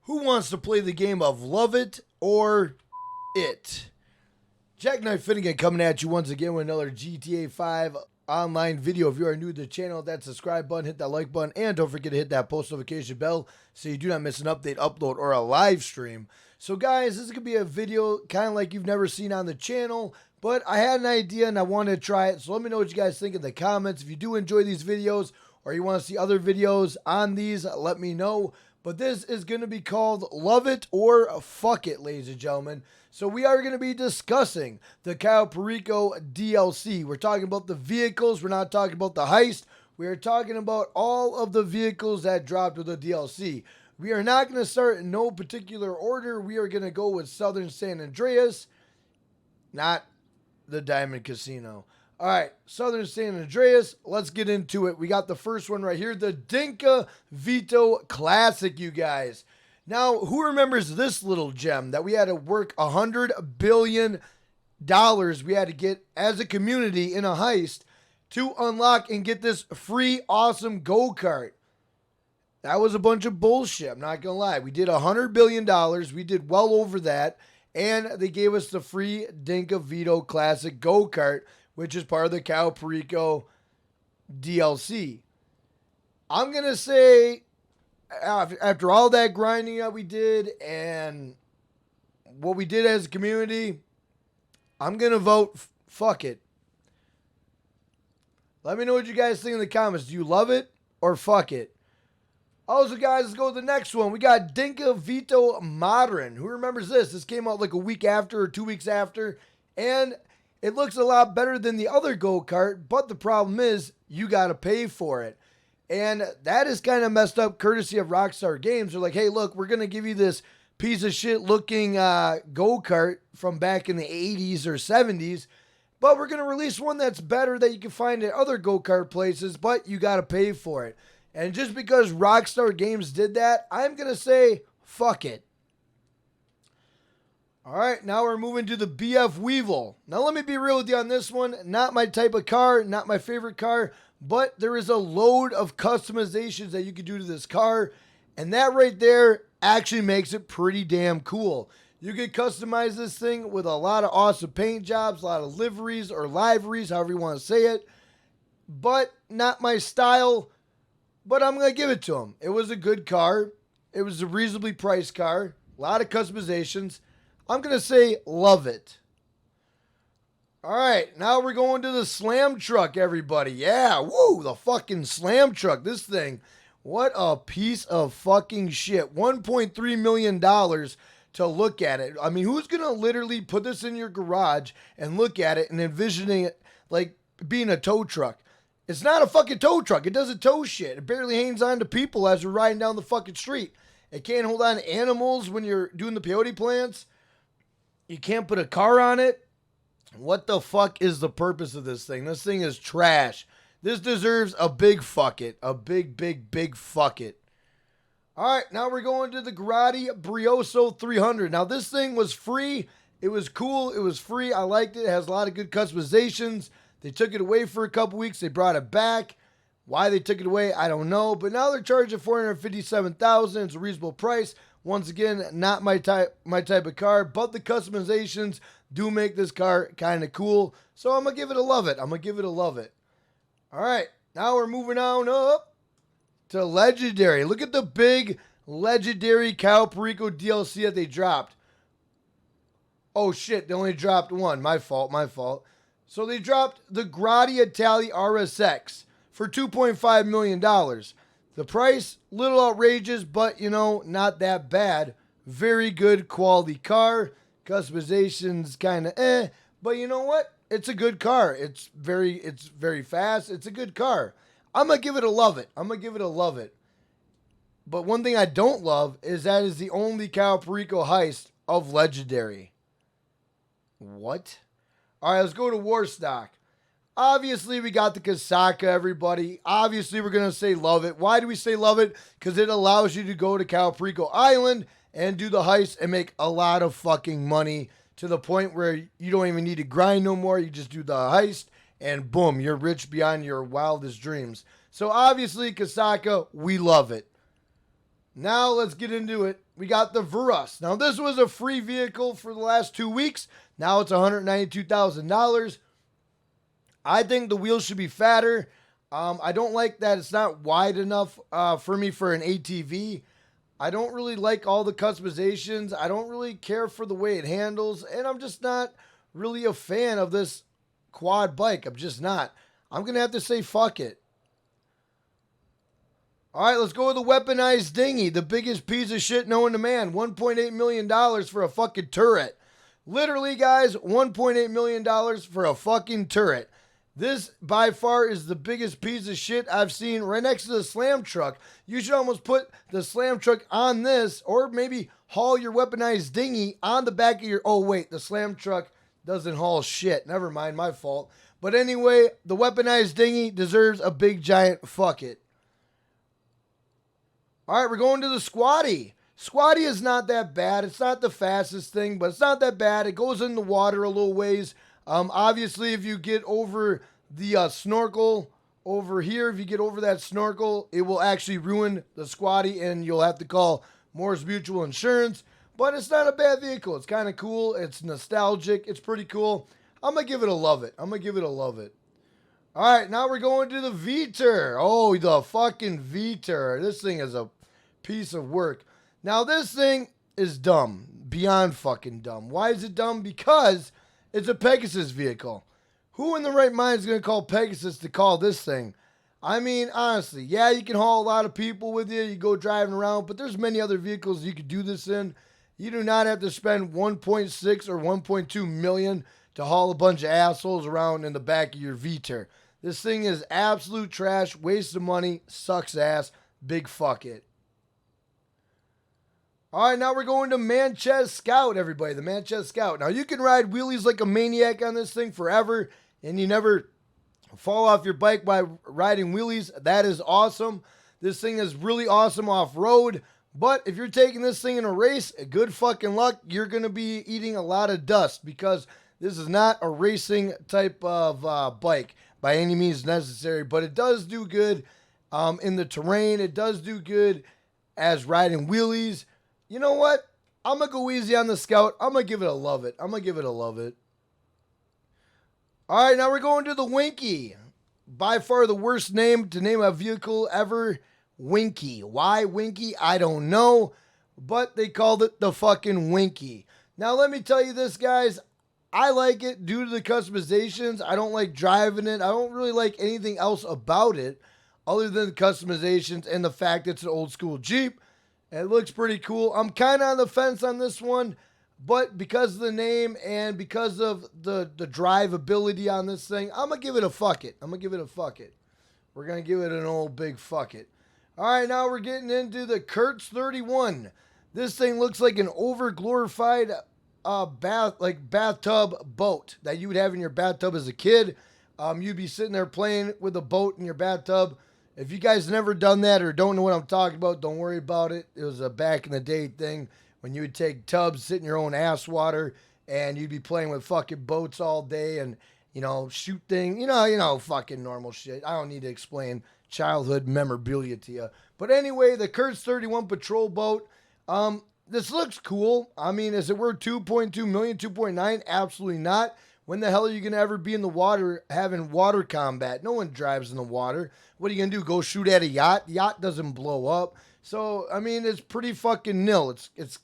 Who wants to play the game of Love It or It? Jackknife Finnegan coming at you once again with another GTA 5 online video. If you are new to the channel, hit that subscribe button, hit that like button, and don't forget to hit that post notification bell so you do not miss an update, upload, or a live stream. So guys, this is going to be a video kind of like you've never seen on the channel, but I had an idea and I wanted to try it. So let me know what you guys think in the comments. If you do enjoy these videos or you want to see other videos on these, let me know. But this is going to be called Love It or Fuck It, ladies and gentlemen. So we are going to be discussing the Cayo Perico DLC. We're talking about the vehicles. We're not talking about the heist. We are talking about all of the vehicles that dropped with the DLC. We are not going to start in no particular order. We are going to go with Southern San Andreas, not the Diamond Casino. All right, Southern San Andreas, let's get into it. We got the first one right here, the Vitor Classic, you guys. Now, who remembers this little gem that we had to work $100 billion we had to get as a community in a heist to unlock and get this free, awesome go-kart? That was a bunch of bullshit, I'm not going to lie. We did $100 billion. We did well over that, and they gave us the free Vitor Classic go-kart, which is part of the Cayo Perico DLC. I'm going to say, after all that grinding that we did and what we did as a community, I'm going to vote fuck it. Let me know what you guys think in the comments. Do you love it or fuck it? Also, guys, let's go to the next one. We got Vitor Modern. Who remembers this? This came out like a week after or 2 weeks after, and it looks a lot better than the other go-kart, but the problem is you got to pay for it. And that is kind of messed up courtesy of Rockstar Games. They're like, hey, look, we're going to give you this piece of shit looking go-kart from back in the 80s or 70s, but we're going to release one that's better that you can find at other go-kart places, but you got to pay for it. And just because Rockstar Games did that, I'm going to say, fuck it. All right, now we're moving to the BF Weevil. Now, let me be real with you on this one. Not my type of car, not my favorite car, but there is a load of customizations that you can do to this car, and that right there actually makes it pretty damn cool. You can customize this thing with a lot of awesome paint jobs, a lot of liveries or liveries, however you want to say it, but not my style, but I'm going to give it to them. It was a good car. It was a reasonably priced car, a lot of customizations. I'm going to say love it. All right, now we're going to the Slam Truck, everybody. Yeah, woo, the fucking Slam Truck. This thing, what a piece of fucking shit. $1.3 million to look at it. I mean, who's going to literally put this in your garage and look at it and envisioning it like being a tow truck? It's not a fucking tow truck. It doesn't tow shit. It barely hangs on to people as we're riding down the fucking street. It can't hold on to animals when you're doing the peyote plants. You can't put a car on it. What the fuck is the purpose of this thing? This thing is trash. This deserves a big fuck it. A big fuck it. All right, now we're going to the Grotty Brioso 300. Now, this thing was free. It was cool. It was free. I liked it. It has a lot of good customizations. They took it away for a couple weeks. They brought it back. Why they took it away, I don't know. But now they're charging $457,000. It's a reasonable price. Once again, not my type of car, but the customizations do make this car kind of cool. So I'm going to give it a love it. I'm going to give it a love it. All right, now we're moving on up to Legendary. Look at the big Legendary Cayo Perico DLC that they dropped. Oh shit, they only dropped one. My fault. So they dropped the Grotty Italia RSX for $2.5 million. The price, little outrageous, but, you know, not that bad. Very good quality car. Customizations kind of but you know what? It's a good car. It's very fast. It's a good car. I'm going to give it a love it. But one thing I don't love is that is the only Cayo Perico heist of Legendary. What? All right, let's go to Warstock. Obviously, we got the Casaca, everybody. Obviously, we're going to say love it. Why do we say love it? Because it allows you to go to Cayo Perico Island and do the heist and make a lot of fucking money to the point where you don't even need to grind no more. You just do the heist and boom, you're rich beyond your wildest dreams. So obviously, Casaca, we love it. Now let's get into it. We got the Varus. Now this was a free vehicle for the last 2 weeks. Now it's $192,000. I think the wheels should be fatter. I don't like that it's not wide enough for me for an ATV. I don't really like all the customizations. I don't really care for the way it handles. And I'm just not really a fan of this quad bike. I'm just not. I'm going to have to say fuck it. All right, let's go with the Weaponized Dinghy, the biggest piece of shit known to man. $1.8 million for a fucking turret. Literally, guys, $1.8 million for a fucking turret. This, by far, is the biggest piece of shit I've seen right next to the slam truck. You should almost put the slam truck on this, or maybe haul your Weaponized Dinghy on the back of your... Oh, wait, the slam truck doesn't haul shit. Never mind, my fault. But anyway, the Weaponized Dinghy deserves a big, giant fuck it. All right, we're going to the Squatty. Squatty is not that bad. It's not the fastest thing, but it's not that bad. It goes in the water a little ways. Obviously, if you get over the snorkel over here, if you get over that snorkel, it will actually ruin the Squatty, and you'll have to call Morris Mutual Insurance. But it's not a bad vehicle. It's kind of cool. It's nostalgic. It's pretty cool. I'm going to give it a love it. I'm going to give it a love it. All right, now we're going to the Vitor. Oh, the fucking Vitor. This thing is a piece of work. Now, this thing is dumb. Beyond fucking dumb. Why is it dumb? Because it's a Pegasus vehicle. Who in the right mind is going to call Pegasus to call this thing? I mean, honestly, yeah, you can haul a lot of people with you. You go driving around, but there's many other vehicles you could do this in. You do not have to spend 1.6 or 1.2 million to haul a bunch of assholes around in the back of your Vitor. This thing is absolute trash, waste of money, sucks ass, big fuck it. All right, now we're going to Manchester Scout, everybody, the Manchester Scout. Now, you can ride wheelies like a maniac on this thing forever, and you never fall off your bike by riding wheelies. That is awesome. This thing is really awesome off-road, but if you're taking this thing in a race, good fucking luck, you're going to be eating a lot of dust because this is not a racing type of bike by any means necessary, but it does do good in the terrain. It does do good as riding wheelies. You know what? I'm going to go easy on the Scout. I'm going to give it a love it. I'm going to give it a love it. All right, now we're going to the Winky. By far the worst name to name a vehicle ever, Winky. Why Winky? I don't know, but they called it the fucking Winky. Now, let me tell you this, guys. I like it due to the customizations. I don't like driving it. I don't really like anything else about it other than the customizations and the fact it's an old school Jeep. It looks pretty cool. I'm kind of on the fence on this one, but because of the name and because of the drivability on this thing, I'm going to give it a fuck it. I'm going to give it a fuck it. We're going to give it an old big fuck it. All right, now we're getting into the Kurtz 31. This thing looks like an over-glorified bathtub boat that you would have in your bathtub as a kid. You'd be sitting there playing with a boat in your bathtub. If you guys never done that or don't know what I'm talking about, don't worry about it. It was a back in the day thing when you would take tubs, sit in your own ass water, and you'd be playing with fucking boats all day and, you know, shoot things, you know, fucking normal shit. I don't need to explain childhood memorabilia to you. But anyway, the Kurtz 31 patrol boat, this looks cool. I mean, is it worth 2.2 million, 2.9? Absolutely not. When the hell are you going to ever be in the water having water combat? No one drives in the water. What are you going to do? Go shoot at a yacht? The yacht doesn't blow up. So, I mean, it's pretty fucking nil. It's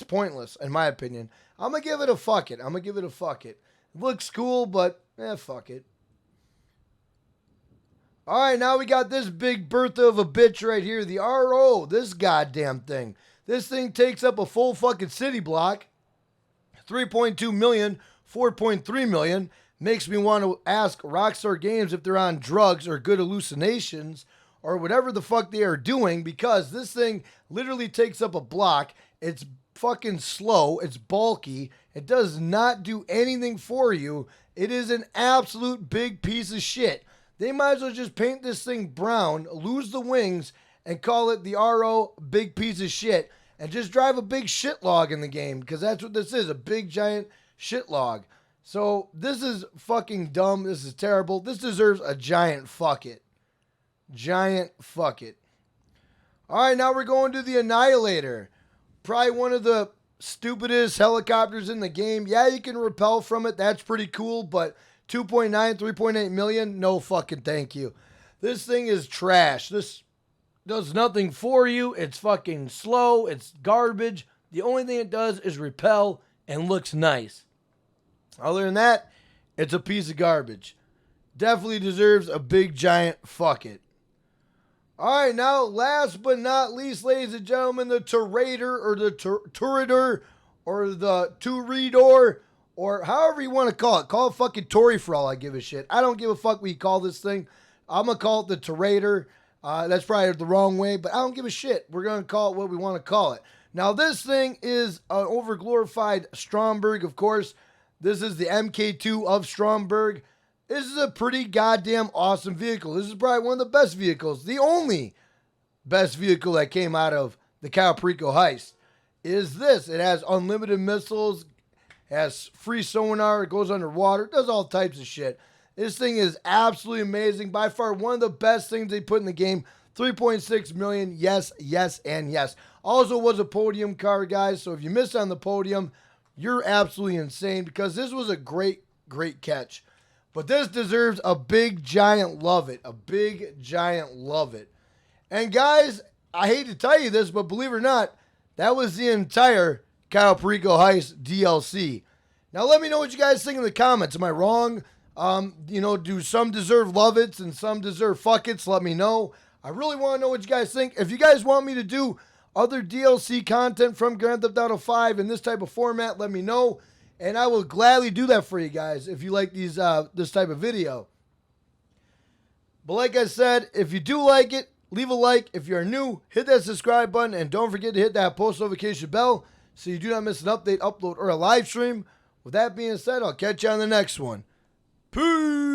pointless, in my opinion. I'm going to give it a fuck it. I'm going to give it a fuck it. It looks cool, but fuck it. All right, now we got this big Bertha of a bitch right here. The RO, this goddamn thing. This thing takes up a full fucking city block. 3.2 million. 4.3 million. Makes me want to ask Rockstar Games if they're on drugs or good hallucinations or whatever the fuck they are doing, because this thing literally takes up a block. It's fucking slow. It's bulky. It does not do anything for you. It is an absolute big piece of shit. They might as well just paint this thing brown, lose the wings, and call it the RO big piece of shit, and just drive a big shit log in the game, because that's what this is, a big giant shit log. So this is fucking dumb. This is terrible. This deserves a giant fuck it. Giant fuck it. All right, now we're going to the Annihilator. Probably one of the stupidest helicopters in the game. Yeah, you can rappel from it. That's pretty cool, but 2.9, 3.8 million? No fucking thank you. This thing is trash. This does nothing for you. It's fucking slow. It's garbage. The only thing it does is repel and looks nice. Other than that, it's a piece of garbage. Definitely deserves a big giant fuck it. All right, now last but not least, ladies and gentlemen, the Turator or the Turator or the Turidor or however you want to call it. Call it fucking Tory for all I give a shit. I don't give a fuck what you call this thing. I'm going to call it the Turator. That's probably the wrong way, but I don't give a shit. We're going to call it what we want to call it. Now, this thing is an overglorified Stromberg, of course. This is the MK2 of Stromberg. This is a pretty goddamn awesome vehicle. This is probably one of the best vehicles. The only best vehicle that came out of the Cayo Perico Heist is this. It has unlimited missiles, has free sonar, it goes underwater, it does all types of shit. This thing is absolutely amazing. By far one of the best things they put in the game. 3.6 million. Yes, yes, and yes. Also was a podium car, guys. So if you missed on the podium, you're absolutely insane because this was a great, great catch. But this deserves a big, giant love it. A big, giant love it. And guys, I hate to tell you this, but believe it or not, that was the entire Cayo Perico Heist DLC. Now let me know what you guys think in the comments. Am I wrong? Do some deserve love it's and some deserve fuck it's? Let me know. I really want to know what you guys think. If you guys want me to do other DLC content from Grand Theft Auto 5 in this type of format, let me know. And I will gladly do that for you guys if you like these this type of video. But like I said, if you do like it, leave a like. If you're new, hit that subscribe button. And don't forget to hit that post notification bell so you do not miss an update, upload, or a live stream. With that being said, I'll catch you on the next one. Peace!